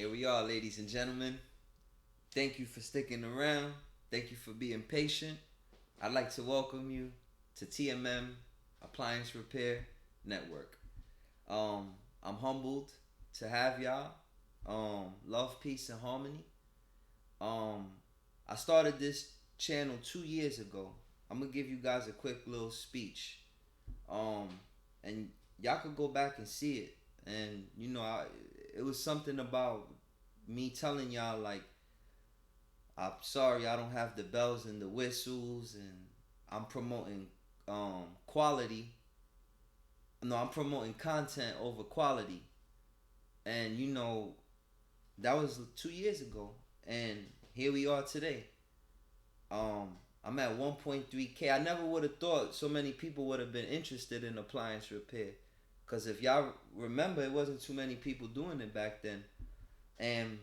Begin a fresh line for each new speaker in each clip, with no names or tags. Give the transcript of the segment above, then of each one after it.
Here we are, ladies and gentlemen. Thank you for sticking around. Thank you for being patient. I'd like to welcome you to TMM Appliance Repair Network. Um, I'm humbled to have y'all. Love, peace, and harmony. Um, I started this channel 2 years ago. I'm gonna give you guys a quick little speech. Um, and y'all could go back and see it. And it was something about me telling y'all like, I'm sorry I don't have the bells and the whistles, and I'm promoting quality. No, I'm promoting content over quality. And that was 2 years ago, and here we are today. Um, I'm at 1.3K. I never would have thought so many people would have been interested in appliance repair. Cause if y'all remember, it wasn't too many people doing it back then, and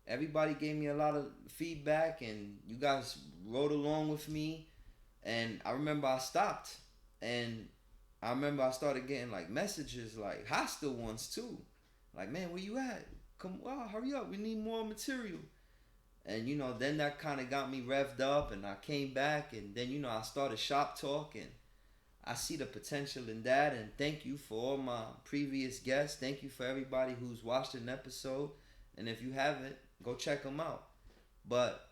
everybody gave me a lot of feedback, and you guys rode along with me. And I remember I stopped, and I remember I started getting like messages, like hostile ones too, like, man, where you at? Come on, hurry up, we need more material. And then that kind of got me revved up, and I came back, and then I started shop talk, and I see the potential in that. And thank you for all my previous guests. Thank you for everybody who's watched an episode, and if you haven't, go check them out. But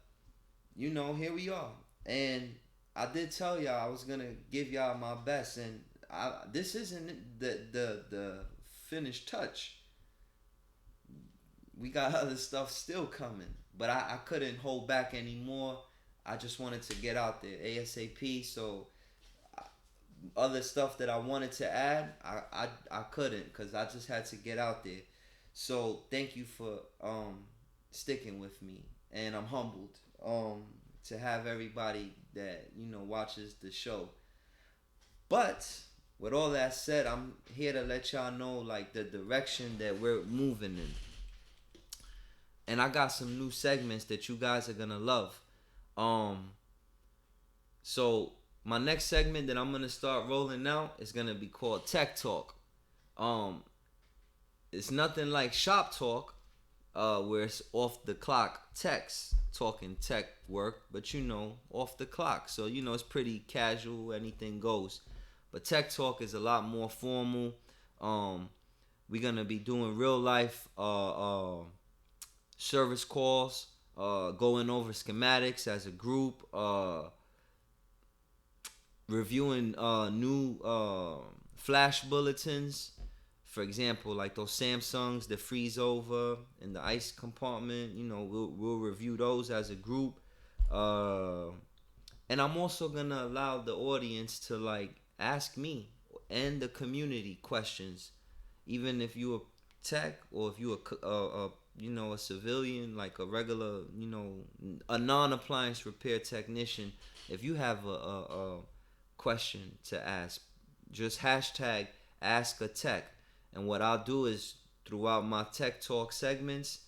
here we are, and I did tell y'all I was gonna give y'all my best, and this isn't the finished touch. We got other stuff still coming, but I couldn't hold back anymore. I just wanted to get out there ASAP. So other stuff that I wanted to add, I couldn't, because I just had to get out there. So thank you for sticking with me, and I'm humbled to have everybody that watches the show. But with all that said, I'm here to let y'all know like the direction that we're moving in, and I got some new segments that you guys are gonna love. Um, so my next segment that I'm gonna start rolling out is gonna be called Tech Talk. Um, it's nothing like shop talk, where it's off the clock text, talking tech work, but off the clock. So it's pretty casual, anything goes. But tech talk is a lot more formal. Um, we're gonna be doing real life service calls, going over schematics as a group, reviewing new flash bulletins. For example, like those Samsungs that freeze over in the ice compartment. We'll review those as a group. Uh, and I'm also gonna allow the audience to like ask me and the community questions, even if you a tech, or if you a civilian, like a regular, a non-appliance repair technician. If you have a question to ask, just hashtag ask a tech. And what I'll do is, throughout my tech talk segments,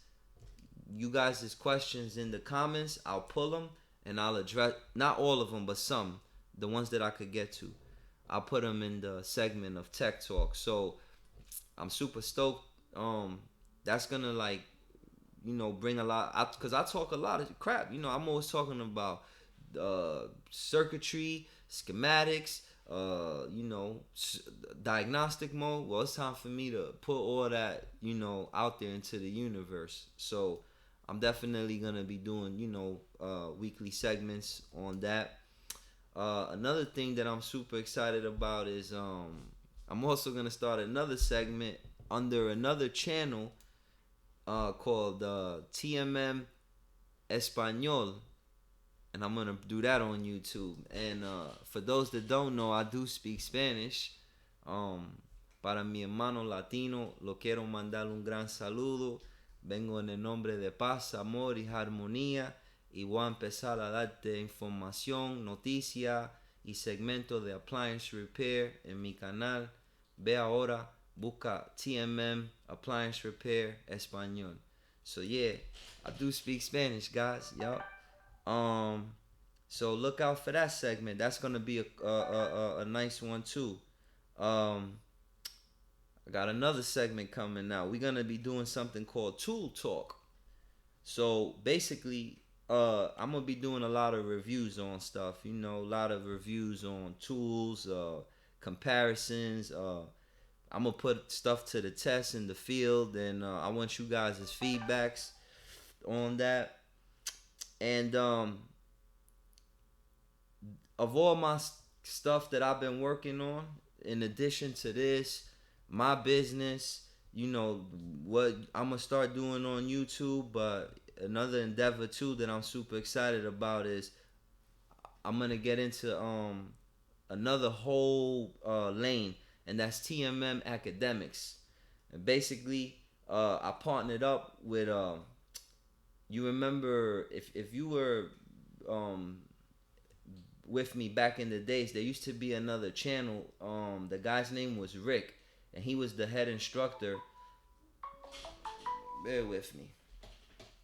you guys' questions in the comments, I'll pull them, and I'll address, not all of them, but some, the ones that I could get to. I'll put them in the segment of tech talk. So I'm super stoked. That's gonna like, bring a lot, because I talk a lot of crap. I'm always talking about circuitry, schematics, diagnostic mode. Well, it's time for me to put all that, out there into the universe. So I'm definitely gonna be doing, weekly segments on that. Another thing that I'm super excited about is I'm also gonna start another segment under another channel called TMM Espanol, and I'm gonna do that on YouTube. And for those that don't know, I do speak Spanish. Para mi hermano latino, lo quiero mandar un gran saludo. Vengo en el nombre de paz, amor y armonía. Y voy a empezar a darte información, noticia y segmento de Appliance Repair en mi canal. Ve ahora, busca TMM Appliance Repair Español. So yeah, I do speak Spanish, guys. Yup. So look out for that segment. That's gonna be a nice one too. Um, I got another segment coming out. We're gonna be doing something called Tool Talk. So basically, I'm gonna be doing a lot of reviews on stuff. You know, a lot of reviews on tools, comparisons. I'm gonna put stuff to the test in the field, and I want you guys' feedbacks on that. And of all my stuff that I've been working on, in addition to this, my business, you know, what I'm gonna start doing on YouTube, but another endeavor too that I'm super excited about is I'm gonna get into another whole lane, and that's TMM Academics. And basically, I partnered up with you remember if you were um with me back in the days, there used to be another channel. The guy's name was Rick, and he was the head instructor. Bear with me.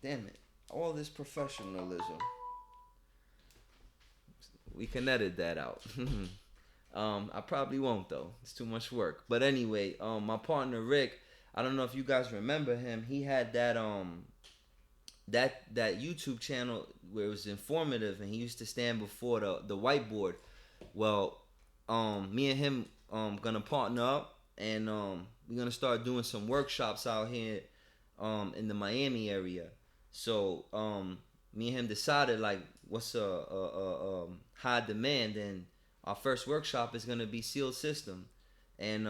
Damn it. All this professionalism. We can edit that out. I probably won't though. It's too much work. But anyway, my partner Rick, I don't know if you guys remember him. He had that YouTube channel where it was informative, and he used to stand before the whiteboard. Well, me and him gonna partner up, and we're gonna start doing some workshops out here in the Miami area. So me and him decided like what's a high demand, and our first workshop is gonna be sealed system, and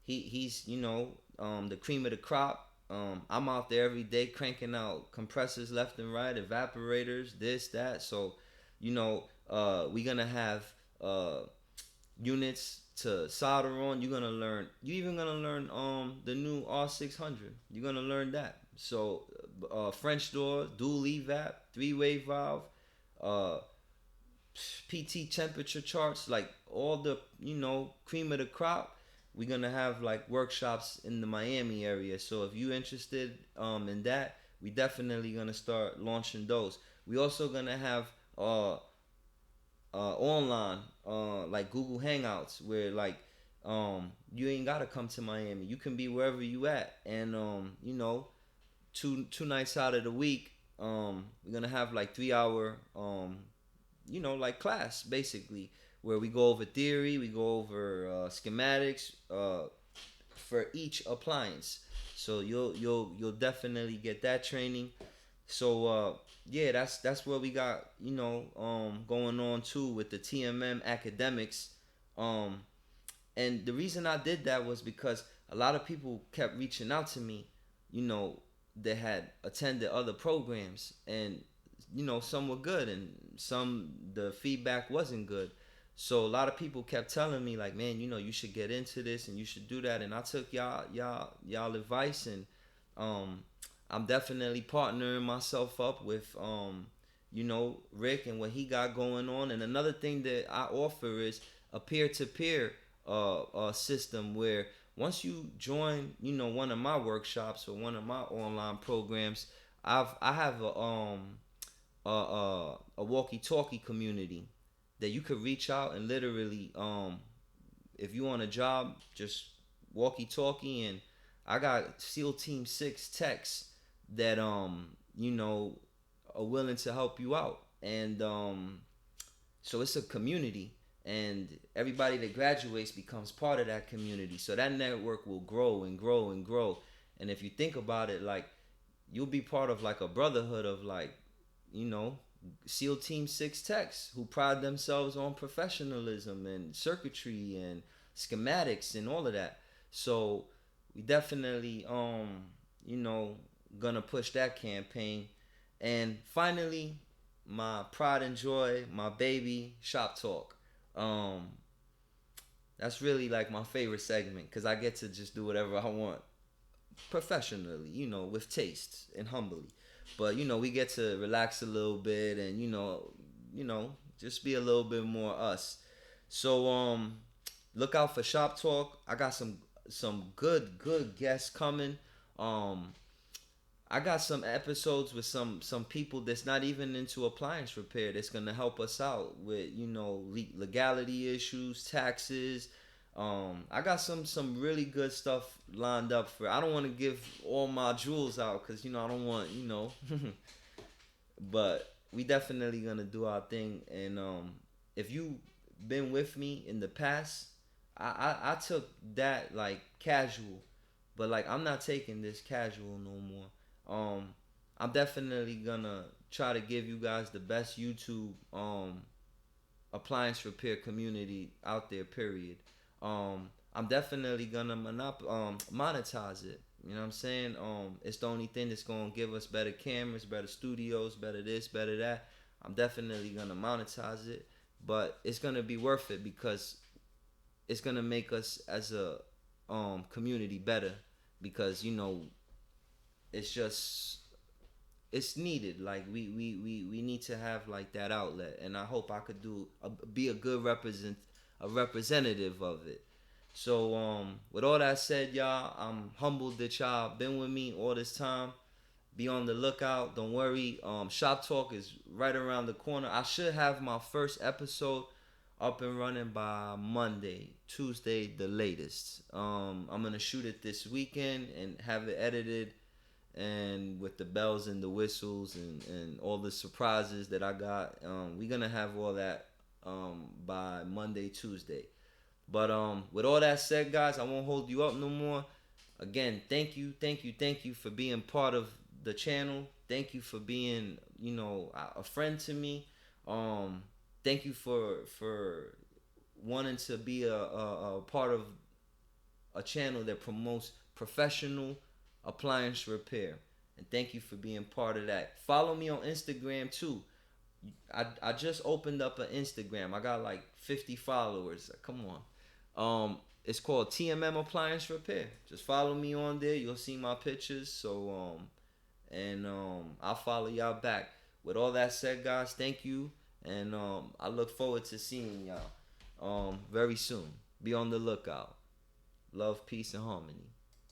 he's the cream of the crop. I'm out there every day cranking out compressors left and right, evaporators, this, that. So, we're gonna have units to solder on. You're gonna learn. You even gonna learn the new R600. You're gonna learn that. So, French door, dual evap, three-way valve, uh, PT temperature charts, like all the cream of the crop. We're gonna have like workshops in the Miami area. So if you interested in that, we definitely gonna start launching those. We also gonna have online like Google Hangouts where like you ain't gotta come to Miami. You can be wherever you at, and two nights out of the week we're gonna have like 3 hour like class basically, where we go over theory, we go over schematics for each appliance. So you'll definitely get that training. So yeah, that's what we got going on too with the TMM academics. Um, and the reason I did that was because a lot of people kept reaching out to me, you know, that had attended other programs, and some were good and some the feedback wasn't good. So a lot of people kept telling me like, man, you should get into this and you should do that. And I took y'all advice, and um, I'm definitely partnering myself up with Rick and what he got going on. And another thing that I offer is a peer-to-peer system where once you join, one of my workshops or one of my online programs, I have a walkie-talkie community that you could reach out and literally, if you want a job, just walkie-talkie, and I got SEAL Team 6 techs that are willing to help you out, and so it's a community, and everybody that graduates becomes part of that community. So that network will grow and grow and grow. And if you think about it, like you'll be part of like a brotherhood of like, you know, SEAL Team 6 techs who pride themselves on professionalism and circuitry and schematics and all of that. So we definitely you know gonna push that campaign. And finally, my pride and joy, my baby, Shop Talk. Um that's really like my favorite segment because I get to just do whatever I want professionally, with taste and humbly. But we get to relax a little bit and just be a little bit more us. So look out for Shop Talk. I got some good guests coming. Um I got some episodes with some people that's not even into appliance repair that's gonna help us out with legality issues, taxes, I got some really good stuff lined up for. I don't want to give all my jewels out because I don't want but we definitely gonna do our thing. And if you been with me in the past, I took that like casual, but like I'm not taking this casual no more. I'm definitely gonna try to give you guys the best YouTube appliance repair community out there. Period. I'm definitely gonna monetize it. You know what I'm saying? It's the only thing that's gonna give us better cameras, better studios, better this, better that. I'm definitely gonna monetize it, but it's gonna be worth it because it's gonna make us as a community better because it's just it's needed. Like we need to have like that outlet, and I hope I could be a good a representative of it. So with all that said, y'all, I'm humbled that y'all been with me all this time. Be on the lookout. Don't worry. Shop Talk is right around the corner. I should have my first episode up and running by Monday, Tuesday, the latest. I'm gonna shoot it this weekend and have it edited and with the bells and the whistles and all the surprises that I got. We're gonna have all that by Monday, Tuesday. But with all that said, guys, I won't hold you up no more. Again, thank you for being part of the channel. Thank you for being, a friend to me. Thank you for wanting to be a part of a channel that promotes professional appliance repair. And thank you for being part of that. Follow me on Instagram too. I just opened up an Instagram. I got like 50 followers. Come on. It's called TMM Appliance Repair. Just follow me on there. You'll see my pictures. So I'll follow y'all back. With all that said, guys, thank you, and I look forward to seeing y'all very soon. Be on the lookout. Love, peace, and harmony.